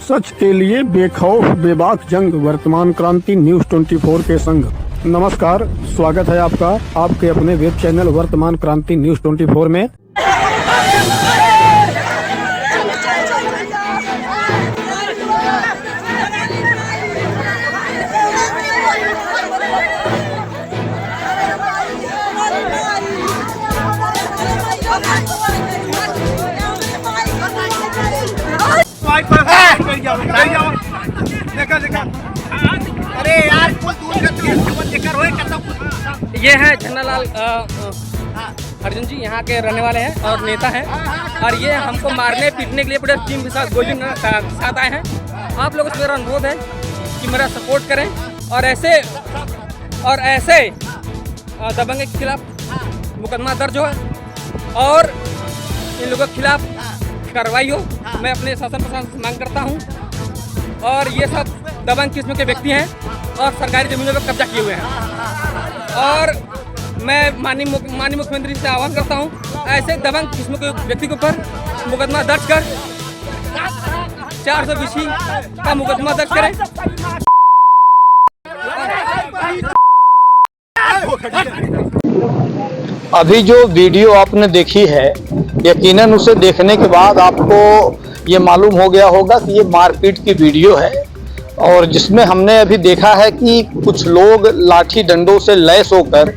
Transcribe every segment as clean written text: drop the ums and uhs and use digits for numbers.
सच के लिए बेखौफ बेबाक जंग, वर्तमान क्रांति न्यूज 24 के संग। नमस्कार, स्वागत है आपका आपके अपने वेब चैनल वर्तमान क्रांति न्यूज 24 में। अरे यार ये है झन्नालाल अर्जुन जी, यहाँ के रहने वाले हैं और नेता हैं, और ये हमको मारने पीटने के लिए पूरे टीम के साथ गोली साथ आए हैं। आप लोगों से मेरा अनुरोध है कि मेरा सपोर्ट करें और ऐसे दबंग के खिलाफ मुकदमा दर्ज हो और इन लोगों के खिलाफ कार्रवाई हो। मैं अपने शासन प्रशासन से मांग करता हूं। और ये सब दबंग किस्म के व्यक्ति हैं और सरकारी जमीनों पर कब्जा किए हुए हैं, और मैं माननीय मुख्यमंत्री से आह्वान करता हूं, ऐसे दबंग किस्म के व्यक्ति के ऊपर मुकदमा दर्ज कर 420 का मुकदमा दर्ज करें। अभी जो वीडियो आपने देखी है, यकीनन उसे देखने के बाद आपको ये मालूम हो गया होगा कि ये मारपीट की वीडियो है, और जिसमें हमने अभी देखा है कि कुछ लोग लाठी डंडों से लैस होकर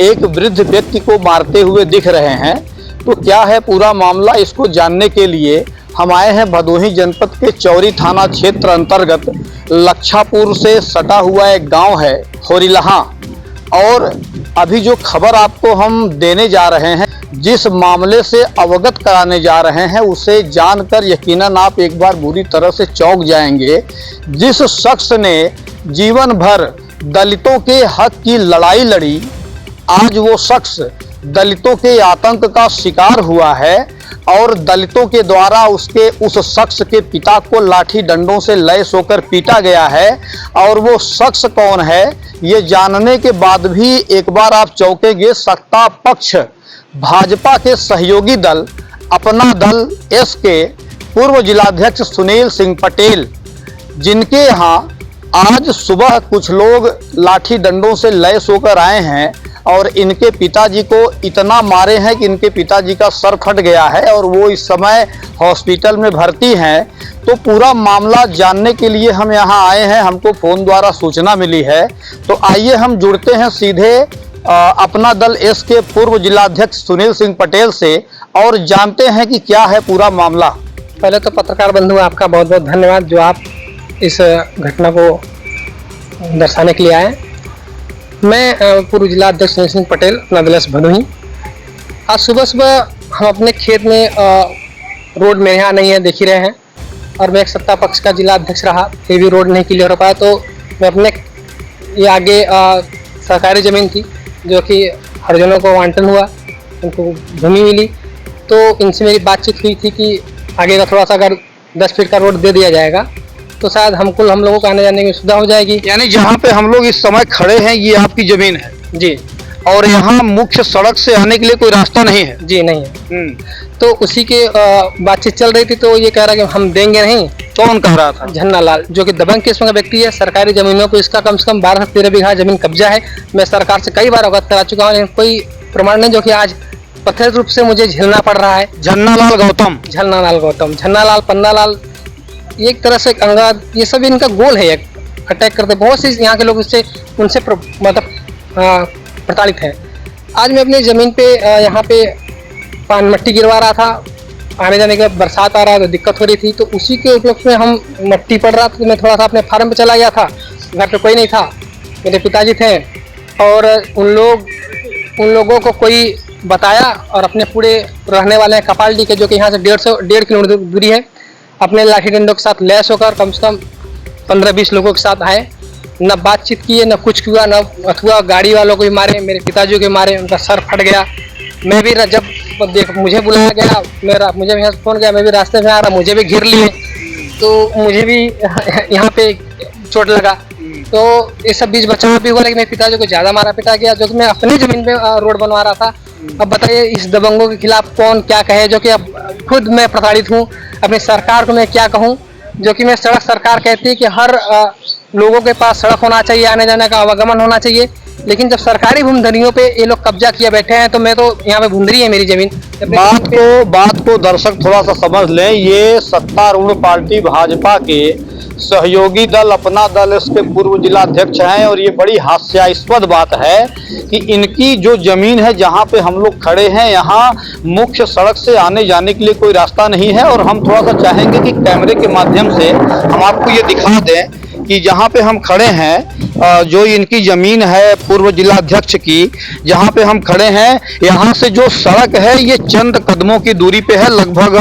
एक वृद्ध व्यक्ति को मारते हुए दिख रहे हैं। तो क्या है पूरा मामला, इसको जानने के लिए हम आए हैं भदोही जनपद के चौरी थाना क्षेत्र अंतर्गत लक्षापुर से सटा हुआ एक गांव है होरिलहा। और अभी जो खबर आपको हम देने जा रहे हैं, जिस मामले से अवगत कराने जा रहे हैं, उसे जानकर यकीनन आप एक बार बुरी तरह से चौंक जाएंगे। जिस शख्स ने जीवन भर दलितों के हक की लड़ाई लड़ी, आज वो शख्स दलितों के आतंक का शिकार हुआ है और दलितों के द्वारा उस शख्स के पिता को लाठी डंडों से लैस होकर पीटा गया है। और वो शख्स कौन है, ये जानने के बाद भी एक बार आप चौंकेंगे। सत्ता पक्ष भाजपा के सहयोगी दल अपना दल एस के पूर्व जिलाध्यक्ष सुनील सिंह पटेल, जिनके यहाँ आज सुबह कुछ लोग लाठी डंडों से लैस होकर आए हैं और इनके पिताजी को इतना मारे हैं कि इनके पिताजी का सर फट गया है और वो इस समय हॉस्पिटल में भर्ती हैं। तो पूरा मामला जानने के लिए हम यहाँ आए हैं, हमको फ़ोन द्वारा सूचना मिली है। तो आइए हम जुड़ते हैं सीधे अपना दल एस के पूर्व जिलाध्यक्ष सुनील सिंह पटेल से और जानते हैं कि क्या है पूरा मामला। पहले तो पत्रकार बंधु आपका बहुत बहुत धन्यवाद जो आप इस घटना को दर्शाने के लिए आए। मैं पूर्व जिलाध्यक्ष सुनील सिंह पटेल, अपना दल एस भदोही। आज सुबह हम अपने खेत में रोड मेरे यहाँ नहीं है, देख ही रहे हैं, और मैं एक सत्ता पक्ष का जिला अध्यक्ष रहा, फिर भी रोड नहीं क्लियर हो पाया। तो मैं अपने ये आगे सरकारी ज़मीन थी जो कि हरिजनों को आवंटन हुआ, उनको भूमि मिली, तो इनसे मेरी बातचीत हुई थी कि आगे का थोड़ा सा अगर 10 फीट का रोड दे दिया जाएगा तो शायद हम लोगों को आने जाने में सुविधा हो जाएगी। यानी जहाँ पे हम लोग इस समय खड़े हैं ये आपकी ज़मीन है? जी। और यहाँ मुख्य सड़क से आने के लिए कोई रास्ता नहीं है? जी नहीं है। तो उसी के बातचीत चल रही थी, तो ये कह रहा कि हम देंगे नहीं। कौन कह रहा था? झन्नालाल, जो कि दबंग किस्म का व्यक्ति है। सरकारी जमीनों को इसका कम से कम 12 से 13 बीघा जमीन कब्जा है। मैं सरकार से कई बार अवगत करा चुका हूँ, लेकिन कोई प्रमाण नहीं, जो कि आज प्रत्यक्ष रूप से मुझे झेलना पड़ रहा है। झन्नालाल गौतम, झन्नालाल, पन्नालाल, एक तरह से अंगाद, ये सब इनका गोल है, अटैक करते। बहुत सी यहाँ के लोग उनसे मतलब प्रताड़ित हैं। आज मैं अपनी ज़मीन पे यहाँ पे पान मट्टी गिरवा रहा था, आने जाने के बरसात आ रहा तो दिक्कत हो रही थी, तो उसी के उपलक्ष्य में हम मट्टी पड़ रहा था। तो मैं थोड़ा सा अपने फार्म पे चला गया था, घर पे कोई नहीं था, मेरे पिताजी थे, और उन लोगों को कोई बताया और अपने पूरे रहने वाले हैं कपालडी के, जो कि यहाँ से 1.5 किलोमीटर दूरी है, अपने लाठी डंडों के साथ लैस होकर कम से कम 15-20 लोगों के साथ आए। न बातचीत किए, न कुछ हुआ, न अथवा गाड़ी वालों को भी मारे, मेरे पिताजी को मारे, उनका सर फट गया। मैं भी जब मुझे बुलाया गया, मुझे यहाँ फ़ोन किया, मैं भी रास्ते में आ रहा, मुझे भी घिर लिए, तो मुझे भी यहाँ पे चोट लगा। तो इस सब बीच बचाव भी हुआ, लेकिन मेरे पिताजी को ज़्यादा मारा पिटा गया, जो कि मैं अपनी ज़मीन पे रोड बनवा रहा था। अब बताइए इस दबंगों के खिलाफ कौन क्या कहे, जो कि अब खुद मैं प्रताड़ित हूँ। अपनी सरकार को मैं क्या कहूँ, जो कि मैं सड़क सरकार कहती है कि हर लोगों के पास सड़क होना चाहिए, आने जाने का आवागमन होना चाहिए। लेकिन जब सरकारी भूमि पे ये लोग कब्जा किए बैठे हैं तो मैं तो यहाँ पे भूंदरी है मेरी जमीन। बात को दर्शक थोड़ा सा समझ लें। ये सत्तारूढ़ पार्टी भाजपा के सहयोगी दल अपना दल इसके पूर्व जिलाध्यक्ष हैं और ये बड़ी हास्यास्पद बात है कि इनकी जो जमीन है जहाँ पे हम लोग खड़े हैं यहाँ मुख्य सड़क से आने जाने के लिए कोई रास्ता नहीं है। और हम थोड़ा सा चाहेंगे कि कैमरे के माध्यम से हम आपको ये दिखा दें कि जहाँ पे हम खड़े हैं जो इनकी जमीन है पूर्व जिलाध्यक्ष की, जहाँ पे हम खड़े हैं यहाँ से जो सड़क है ये चंद कदमों की दूरी पे है, लगभग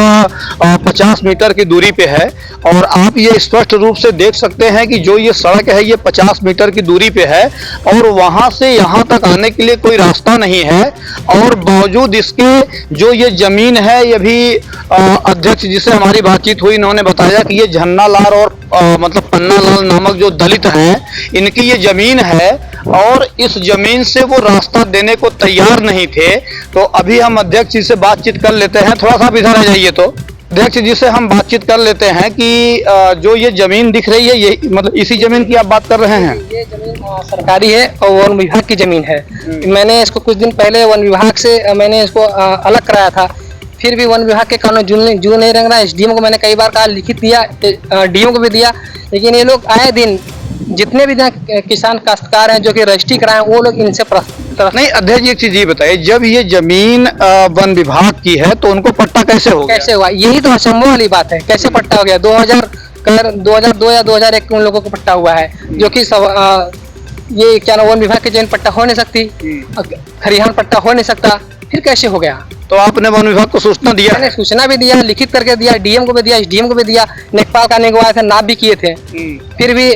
50 मीटर की दूरी पे है। और आप ये स्पष्ट रूप से देख सकते हैं कि जो ये सड़क है ये 50 मीटर की दूरी पे है और वहाँ से यहाँ तक आने के लिए कोई रास्ता नहीं है। और बावजूद इसके जो ये जमीन है ये भी अध्यक्ष जिसे हमारी बातचीत हुई इन्होंने बताया कि ये झन्नालाल और मतलब पन्नालाल नामक जो दलित हैं इनकी ये जमीन है और इस जमीन से वो रास्ता देने को तैयार नहीं थे। तो अभी हम अध्यक्ष जी से बातचीत कर लेते हैं। थोड़ा सा इधर आ जाइए। तो अध्यक्ष जी से हम बातचीत कर लेते हैं कि जो ये जमीन दिख रही है ये मतलब इसी जमीन की आप बात कर रहे हैं? ये जमीन सरकारी है और वन विभाग की जमीन है। मैंने इसको कुछ दिन पहले वन विभाग से मैंने इसको अलग कराया था, फिर भी वन विभाग के कानून जू नहीं रंग रहा। एसडीएम को मैंने कई बार कहा, लिखित दिया, डीओ को भी दिया, लेकिन ये लोग आए दिन जितने भी किसान काश्तकार हैं जो कि रजिस्ट्री कराए वो लोग इनसे नहीं। अध्यक्ष जी एक चीज ये बताइए, जब ये जमीन वन विभाग की है तो उनको पट्टा कैसे हो गया? कैसे हुआ यही तो असंभव वाली बात है। कैसे पट्टा हो गया? 2002 या 2001 उन लोगों को पट्टा हुआ है जो कि ये क्या ना वन विभाग की जमीन पट्टा हो नहीं सकती, खरिहान पट्टा हो नहीं सकता, फिर कैसे हो गया? तो आपने वन विभाग को सूचना दिया? मैंने सूचना भी दिया, लिखित करके दिया, डीएम को भी दिया, एसडीएम को भी दिया, लेखपाल का निगवाए थे, नाप भी किए थे, फिर भी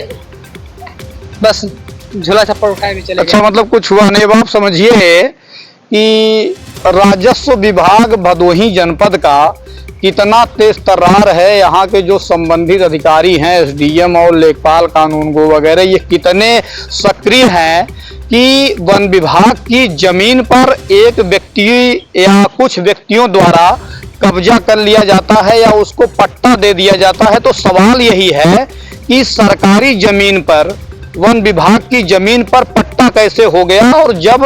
बस झोला छप्पर उठाए भी चले। अच्छा, मतलब कुछ हुआ नहीं। अब आप समझिए कि राजस्व विभाग भदोही जनपद का कितना तेज तर्रार है। यहाँ के जो संबंधित अधिकारी हैं एसडीएम और लेखपाल कानून गो वगैरह ये कितने सक्रिय हैं कि वन विभाग की जमीन पर एक व्यक्ति या कुछ व्यक्तियों द्वारा कब्जा कर लिया जाता है या उसको पट्टा दे दिया जाता है। तो सवाल यही है कि सरकारी जमीन पर वन विभाग की जमीन पर पट्टा कैसे हो गया? और जब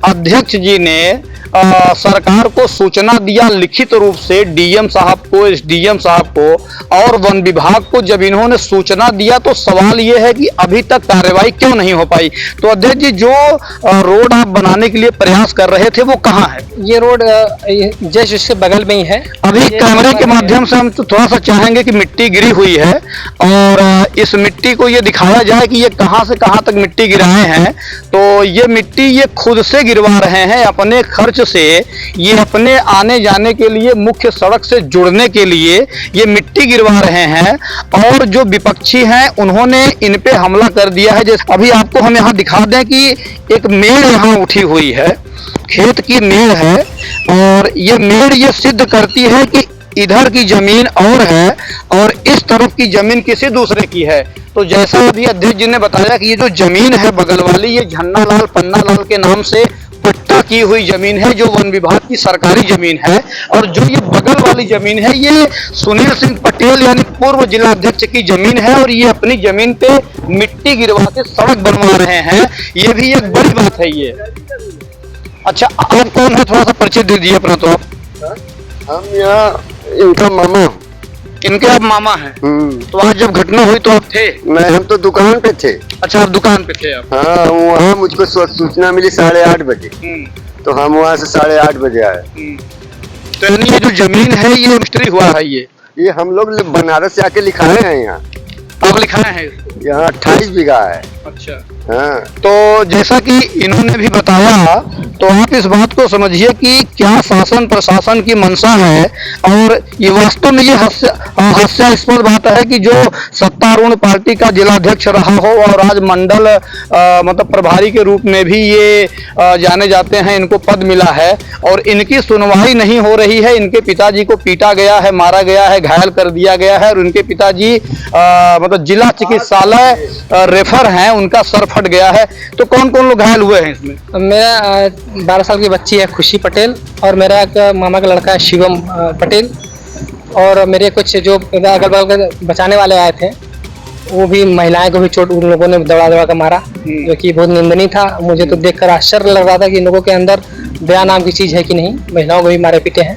अध्यक्ष जी ने सरकार को सूचना दिया लिखित रूप से डीएम साहब को, एसडीएम साहब को और वन विभाग को, जब इन्होंने सूचना दिया तो सवाल ये है कि अभी तक कार्रवाई क्यों नहीं हो पाई? तो अध्यक्ष जी जो रोड आप बनाने के लिए प्रयास कर रहे थे वो कहाँ है? ये रोड जस्ट इसके बगल में ही है। अभी कैमरे के माध्यम से हम तो थोड़ा सा चाहेंगे कि मिट्टी गिरी हुई है और इस मिट्टी को ये दिखाया जाए कि ये कहाँ से कहाँ तक मिट्टी गिराए हैं। तो ये मिट्टी ये खुद से गिरवा रहे हैं अपने खर्च से, ये अपने आने जाने के लिए मुख्य सड़क से जुड़ने के लिए ये मिट्टी गिरवा रहे हैं। और जो विपक्षी हैं उन्होंने इन पे हमला कर दिया है। जैसे अभी आपको हम यहाँ दिखा दें कि एक मेड़ यहाँ उठी हुई है, खेत की मेड़ है और ये मेड़ ये सिद्ध करती है कि इधर की जमीन और है और इस तरफ की जमीन किसी दूसरे की है। तो जैसा अभी अध्यक्ष जी ने बताया कि ये जो जमीन है बगल वाली ये झन्नालाल पन्नालाल के नाम से पट्टा की हुई जमीन है जो वन विभाग की सरकारी जमीन है। और जो ये बगल वाली जमीन है ये सुनील सिंह पटेल यानी पूर्व जिलाध्यक्ष की जमीन है और ये अपनी जमीन पे मिट्टी गिरवा के सड़क बनवा रहे हैं। ये भी एक बड़ी बात है ये। अच्छा, आप कौन है? थोड़ा सा परिचय दे दीजिए अपना। तो हम यहाँ इनका मामा हूँ। इनके आप मामा हैं? तो आज जब घटना हुई तो आप थे? मैं हम तो दुकान पे थे। अच्छा, आप दुकान पे थे आप? हाँ, वहाँ मुझको सूचना मिली 8:30 बजे, तो हम वहाँ से 8:30 बजे आए। तो यानी ये जो जमीन है ये रजिस्ट्री हुआ है? ये हम लोग बनारस से आके लिखाए हैं यहाँ। आप लिखाए हैं इसको? यहाँ 28 बीघा है। अच्छा। हाँ, तो जैसा कि इन्होंने भी बताया तो आप इस बात को समझिए कि क्या शासन प्रशासन की मंशा है। और ये वास्तव में ये हास्यास्पद बात है कि जो सत्तारूढ़ पार्टी का जिलाध्यक्ष रहा हो और आज मंडल मतलब प्रभारी के रूप में भी ये जाने जाते हैं, इनको पद मिला है और इनकी सुनवाई नहीं हो रही है। इनके पिताजी को पीटा गया है, मारा गया है, घायल कर दिया गया है और उनके पिताजी मतलब जिला चिकित्सालय रेफर हैं, उनका सर फट गया है। तो कौन कौन लोग घायल हुए हैं इसमें? मेरा 12 साल की बच्ची है खुशी पटेल और मेरा एक मामा का लड़का है शिवम पटेल। और मेरे कुछ जो अगल बगल बचाने वाले आए थे वो भी महिलाएं को भी चोट उन लोगों ने दौड़ा दौड़ा कर मारा, जो कि बहुत निंदनीय था। मुझे तो देखकर आश्चर्य लग रहा था कि इन लोगों के अंदर दया नाम की चीज है कि नहीं। महिलाओं को भी मारे पीटे हैं।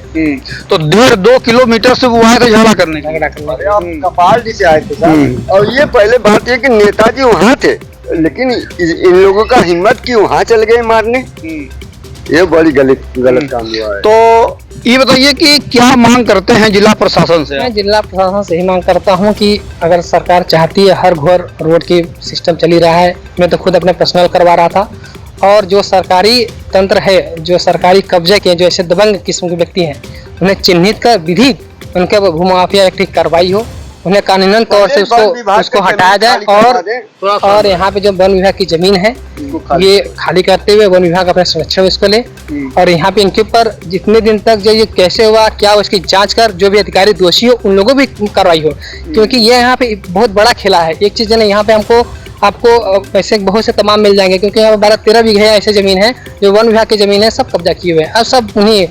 तो 1.5-2 किलोमीटर से वो आए थे झगड़ा करने के लिए। झगड़ा करने अरे आप कपाल से आए थे साहब। और ये पहले बात है कि नेताजी वहाँ थे, लेकिन इन लोगों का हिम्मत की वहाँ चल गए मारने। ये बड़ी गलत काम हुआ है। तो ये बताइए कि क्या मांग करते हैं जिला प्रशासन से? मैं जिला प्रशासन से ही मांग करता हूं कि अगर सरकार चाहती है, हर घर रोड की सिस्टम चली रहा है, मैं तो खुद अपने पर्सनल करवा रहा था, और जो सरकारी तंत्र है, जो सरकारी कब्जे के जो ऐसे दबंग किस्म के व्यक्ति हैं, उन्हें चिन्हित कर विधि उनके भूमाफिया एक्ट की कार्रवाई हो, उन्हें कानूनन तौर से उसको हटाया जाए, और यहाँ पे जो वन विभाग की जमीन है ये खाली करते हुए वन विभाग अपने संरक्षण में इसको ले, और यहाँ पे इनके ऊपर जितने दिन तक जो ये कैसे हुआ क्या उसकी जांच कर जो भी अधिकारी दोषी हो उन लोगों भी कार्रवाई हो, क्योंकि ये यहाँ पे बहुत बड़ा खेला है। एक चीज है ना, यहाँ पे आपको पैसे बहुत से तमाम मिल जाएंगे, क्योंकि यहाँ 12-13 बीघे ऐसे जमीन है जो वन विभाग की जमीन है, सब कब्जा किए हुए हैं। अब सब उन्हीं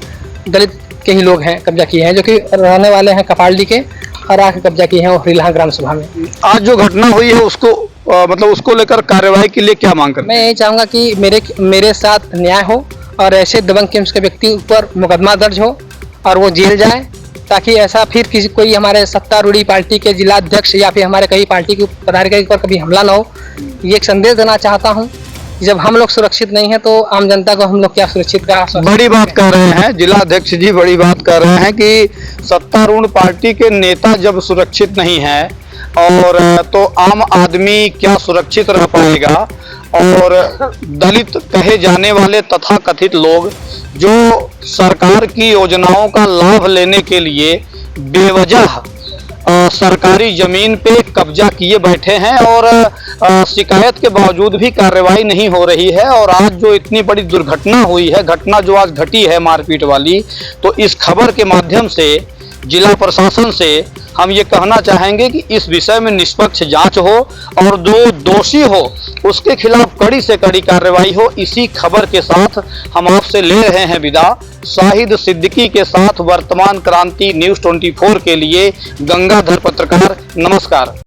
दलित के ही लोग हैं कब्जा किए हैं, जो कि रहने वाले हैं कपालडी के, और आके कब्जा किए हैं हरिलाहा ग्राम सभा में। आज जो घटना हुई है उसको मतलब उसको लेकर कार्रवाई के लिए क्या मांग करते हैं? मैं यही चाहूँगा कि मेरे साथ न्याय हो, और ऐसे दबंग किस्म के व्यक्ति ऊपर मुकदमा दर्ज हो और वो जेल जाए, ताकि ऐसा फिर कोई हमारे सत्तारूढ़ी पार्टी के जिला अध्यक्ष या फिर हमारे कई पार्टी के पदाधिकारी पर कभी हमला ना हो। ये एक संदेश देना चाहता हूँ, जब हम लोग सुरक्षित नहीं है तो आम जनता को हम लोग क्या सुरक्षित का बड़ी बात कर रहे हैं जिला अध्यक्ष जी, बड़ी बात कर रहे हैं कि सत्तारूढ़ पार्टी के नेता जब सुरक्षित नहीं है और तो आम आदमी क्या सुरक्षित रह पाएगा। और दलित कहे जाने वाले तथाकथित लोग जो सरकार की योजनाओं का लाभ लेने के लिए बेवजह सरकारी जमीन पे कब्जा किए बैठे हैं, और शिकायत के बावजूद भी कार्रवाई नहीं हो रही है। और आज जो इतनी बड़ी दुर्घटना हुई है, घटना जो आज घटी है मारपीट वाली, तो इस खबर के माध्यम से जिला प्रशासन से हम ये कहना चाहेंगे कि इस विषय में निष्पक्ष जांच हो और जो दोषी हो उसके खिलाफ कड़ी से कड़ी कार्रवाई हो। इसी खबर के साथ हम आपसे ले रहे हैं विदा। शाहिद सिद्दीकी के साथ वर्तमान क्रांति न्यूज़ 24 के लिए गंगाधर पत्रकार, नमस्कार।